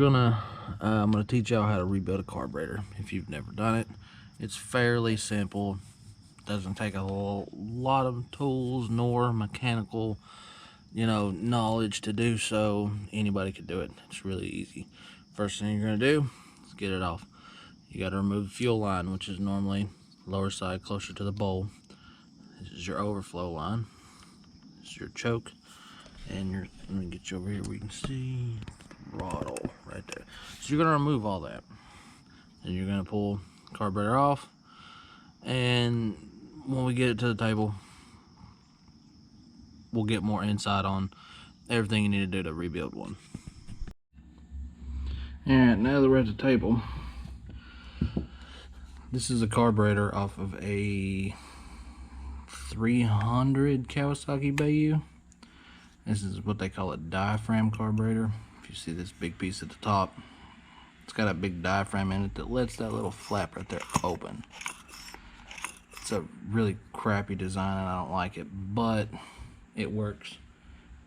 I'm gonna teach y'all how to rebuild a carburetor. If you've never done it, it's fairly simple. Doesn't take a lot of tools nor mechanical, knowledge to do so. Anybody could do it. It's really easy. First thing you're gonna do is get it off. You got to remove the fuel line, which is normally lower side, closer to the bowl. This is your overflow line. This is your choke, and let me get you over here where you can see throttle right there. So you're gonna remove all that, and you're gonna pull the carburetor off. And when we get it to the table, we'll get more insight on everything you need to do to rebuild one. Alright, now that we're at the table, this is a carburetor off of a 300 Kawasaki Bayou. This is what they call a diaphragm carburetor. If you see this big piece at the top, it's got a big diaphragm in it that lets that little flap right there open. It's a really crappy design and I don't like it, but it works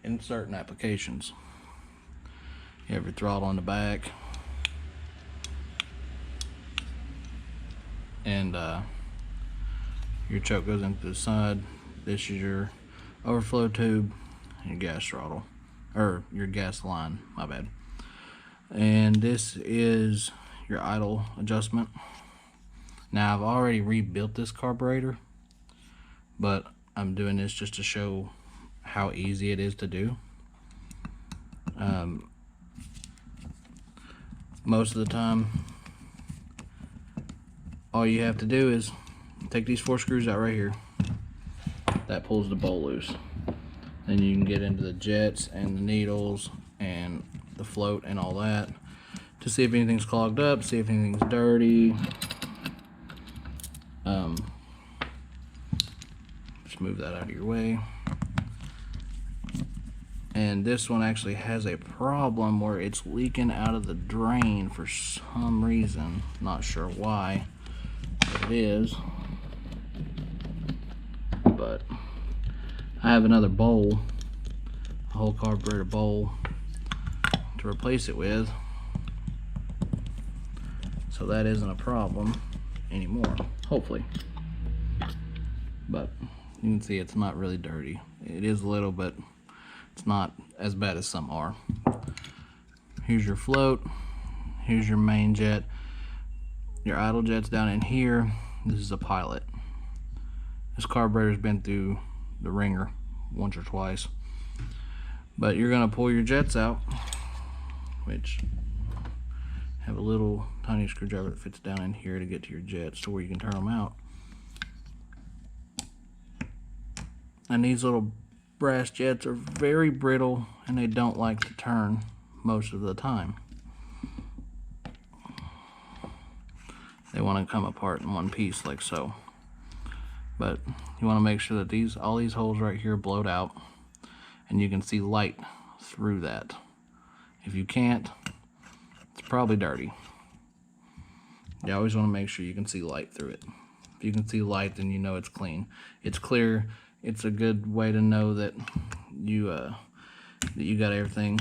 in certain applications. You have your throttle in the back, and your choke goes into the side. This is your overflow tube and your gas throttle, or your gas line, my bad. And this is your idle adjustment. Now I've already rebuilt this carburetor, but I'm doing this just to show how easy it is to do. Most of the time, all you have to do is take these 4 screws out right here. That pulls the bowl loose. Then you can get into the jets and the needles and the float and all that to see if anything's clogged up, see if anything's dirty. Just move that out of your way. And this one actually has a problem where it's leaking out of the drain for some reason. Not sure why, but it is. But I have another bowl, a whole carburetor bowl to replace it with, so that isn't a problem anymore, hopefully. But you can see it's not really dirty. It is a little, but it's not as bad as some are. Here's your float, here's your main jet, your idle jet's down in here. This is a pilot. This carburetor's been through the ringer once or twice, but you're gonna pull your jets out, which have a little tiny screwdriver that fits down in here to get to your jets to where you can turn them out. And these little brass jets are very brittle and they don't like to turn most of the time. They want to come apart in one piece like so. But you want to make sure that all these holes right here blowed out and you can see light through that. If you can't, it's probably dirty. You always want to make sure you can see light through it. If you can see light, then you know it's clean. It's clear. It's a good way to know that you got everything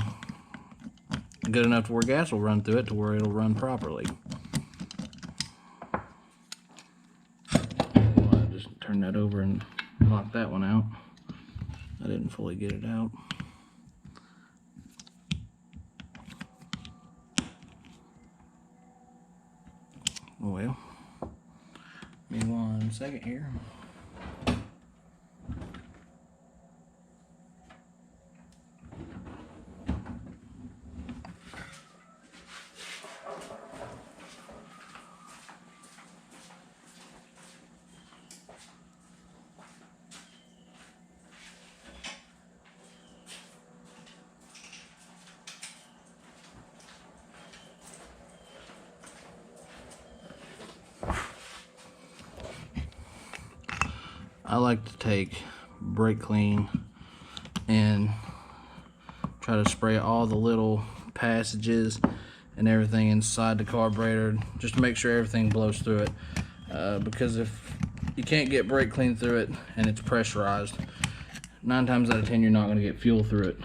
good enough to where gas will run through it, to where it'll run properly. I'll just turn that over and knock that one out. I didn't fully get it out. Well, give me 1 second here. I like to take brake clean and try to spray all the little passages and everything inside the carburetor just to make sure everything blows through it, because if you can't get brake clean through it and it's pressurized, 9 times out of 10 you're not going to get fuel through it,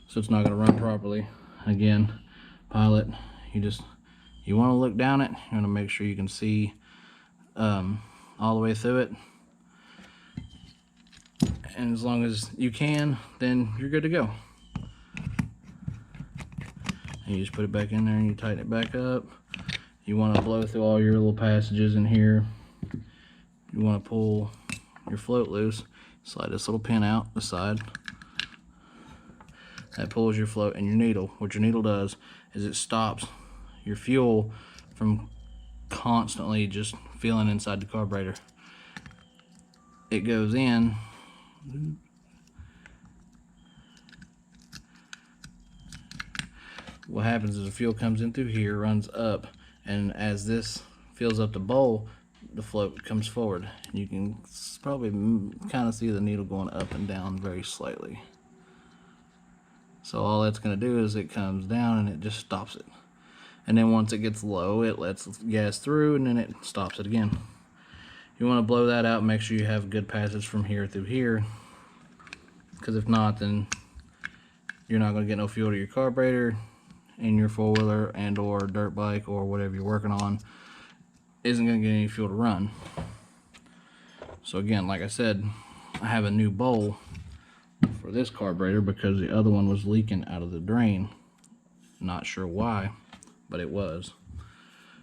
so it's not going to run properly. Again, pilot, you want to look down it. You want to make sure you can see all the way through it, and as long as you can, then you're good to go. And you just put it back in there and you tighten it back up. You want to blow through all your little passages in here. You want to pull your float loose, slide this little pin out the side. That pulls your float and your needle. What your needle does is it stops your fuel from constantly just filling inside the carburetor. It goes in. What happens is the fuel comes in through here, runs up, and as this fills up the bowl, the float comes forward. You can probably kind of see the needle going up and down very slightly. So all that's going to do is it comes down and it just stops it. And then once it gets low, it lets gas through and then it stops it again. You want to blow that out, make sure you have good passage from here through here, because if not, then you're not going to get no fuel to your carburetor, and your four-wheeler and or dirt bike or whatever you're working on isn't going to get any fuel to run. So again, like I said, I have a new bowl for this carburetor because the other one was leaking out of the drain. Not sure why, but it was.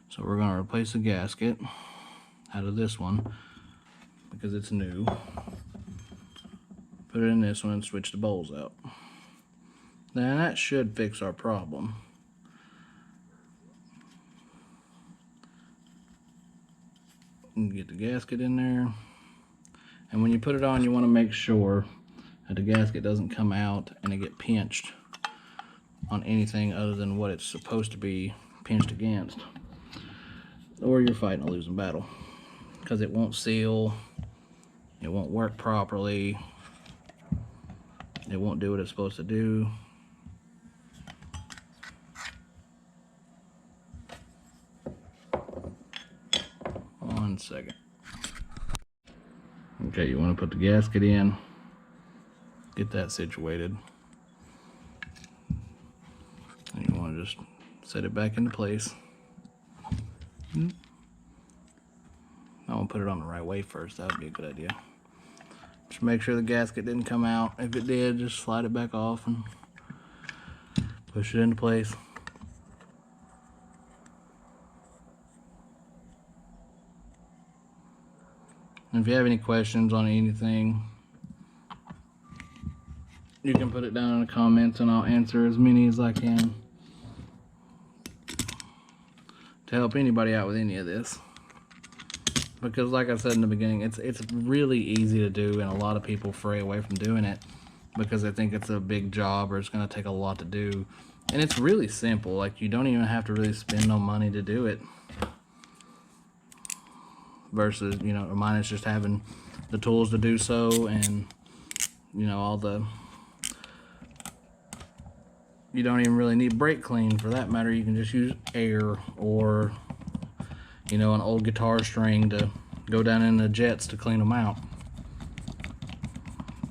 So we're going to replace the gasket out of this one because it's new. Put it in this one and switch the bowls out. Now that should fix our problem. And get the gasket in there. And when you put it on, you want to make sure that the gasket doesn't come out and it get pinched on anything other than what it's supposed to be pinched against. Or you're fighting a losing battle. Because it won't seal, it won't work properly, it won't do what it's supposed to do. One second. Okay, you want to put the gasket in, get that situated, and you want to just set it back into place. I want to put it on the right way first. That would be a good idea. Just make sure the gasket didn't come out. If it did, just slide it back off and push it into place. And if you have any questions on anything, you can put it down in the comments and I'll answer as many as I can to help anybody out with any of this. Because like I said in the beginning, it's really easy to do, and a lot of people fray away from doing it because they think it's a big job or it's going to take a lot to do. And it's really simple. Like, you don't even have to really spend no money to do it. Versus, you know, mine is just having the tools to do so, and, you know, all the... You don't even really need brake clean for that matter. You can just use air or, you know, an old guitar string to go down in the jets to clean them out.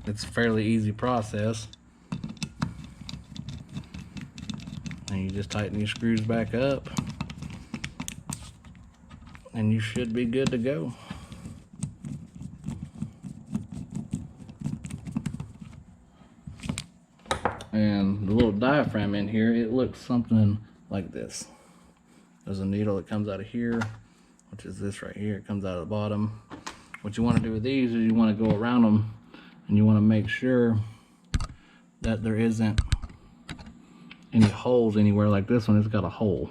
It's a fairly easy process. And you just tighten your screws back up and you should be good to go. And the little diaphragm in here, it looks something like this. There's a needle that comes out of here, which is this right here. It comes out of the bottom. What you want to do with these is you want to go around them and you want to make sure that there isn't any holes anywhere. Like this one, it's got a hole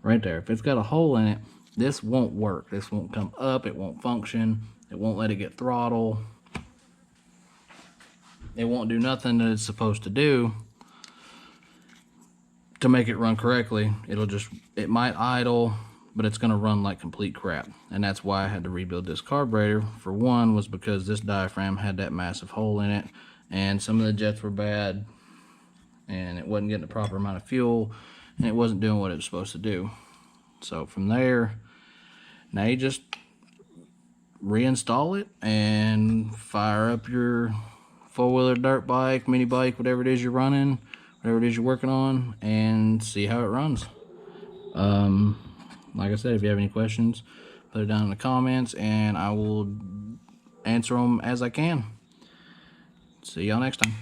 right there. If it's got a hole in it, this won't work. This won't come up, it won't function, it won't let it get throttle. It won't do nothing that it's supposed to do to make it run correctly. It might idle, but it's gonna run like complete crap. And that's why I had to rebuild this carburetor. For one, was because this diaphragm had that massive hole in it, and some of the jets were bad, and it wasn't getting the proper amount of fuel, and it wasn't doing what it was supposed to do. So from there, now you just reinstall it and fire up your four-wheeler, dirt bike, mini bike, whatever it is you're running, whatever it is you're working on, and see how it runs. Like I said, if you have any questions, put it down in the comments and I will answer them as I can. See y'all next time.